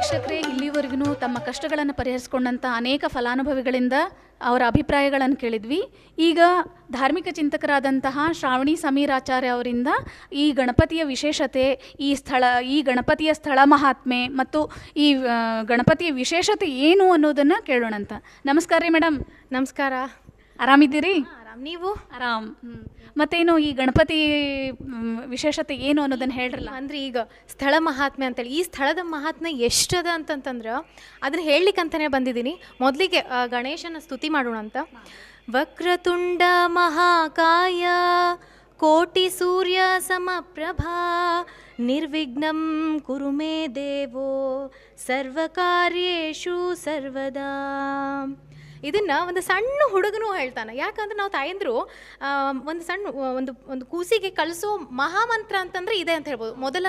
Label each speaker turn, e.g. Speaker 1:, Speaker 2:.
Speaker 1: ವೀಕ್ಷಕರೇ, ಇಲ್ಲಿವರೆಗೂ ತಮ್ಮ ಕಷ್ಟಗಳನ್ನು ಪರಿಹರಿಸಿಕೊಂಡಂಥ ಅನೇಕ ಫಲಾನುಭವಿಗಳಿಂದ ಅವರ ಅಭಿಪ್ರಾಯಗಳನ್ನು ಕೇಳಿದ್ವಿ. ಈಗ ಧಾರ್ಮಿಕ ಚಿಂತಕರಾದಂತಹ ಶ್ರಾವಣಿ ಸಮೀರಾಚಾರ್ಯ ಅವರಿಂದ ಈ ಗಣಪತಿಯ ವಿಶೇಷತೆ, ಈ ಗಣಪತಿಯ ಸ್ಥಳ ಮಹಾತ್ಮೆ ಮತ್ತು ಈ ಗಣಪತಿಯ ವಿಶೇಷತೆ ಏನು ಅನ್ನೋದನ್ನು ಕೇಳೋಣಂತ. ನಮಸ್ಕಾರ ರೀ ಮೇಡಮ್.
Speaker 2: ನಮಸ್ಕಾರ.
Speaker 1: ಆರಾಮಿದ್ದೀರಿ?
Speaker 2: ಆರಾಮ್, ನೀವು?
Speaker 1: ಆರಾಮ್. ಮತ್ತೇನು ಈ ಗಣಪತಿ ವಿಶೇಷತೆ ಏನು ಅನ್ನೋದನ್ನು ಹೇಳ್ರಲ್ಲ.
Speaker 2: ಅಂದ್ರೆ ಈಗ ಸ್ಥಳ ಮಹಾತ್ಮೆ ಅಂತೇಳಿ, ಈ ಸ್ಥಳದ ಮಹಾತ್ಮೆ ಎಷ್ಟದ ಅಂತಂತಂದ್ರೆ ಅದನ್ನ ಹೇಳಲಿಕ್ಕಂತಲೇ ಬಂದಿದ್ದೀನಿ. ಮೊದಲಿಗೆ ಗಣೇಶನ ಸ್ತುತಿ ಮಾಡೋಣ ಅಂತ. ವಕ್ರತುಂಡ ಮಹಾಕಾಯ ಕೋಟಿ ಸೂರ್ಯ ಸಮಪ್ರಭಾ ನಿರ್ವಿಘ್ನಂ ಕುರು ಮೇ ದೇವೋ ಸರ್ವಕಾರ್ಯೇಷು ಸರ್ವದಾ. ಇದನ್ನು ಒಂದು ಸಣ್ಣ ಹುಡುಗನೂ ಹೇಳ್ತಾನೆ. ಯಾಕಂದ್ರೆ ನಾವು ತಾಯಂದರು ಒಂದು ಸಣ್ಣ ಒಂದು ಕೂಸಿಗೆ ಕಲಿಸೋ ಮಹಾಮಂತ್ರ ಅಂತಂದರೆ ಇದೆ ಅಂತ ಹೇಳ್ಬೋದು. ಮೊದಲ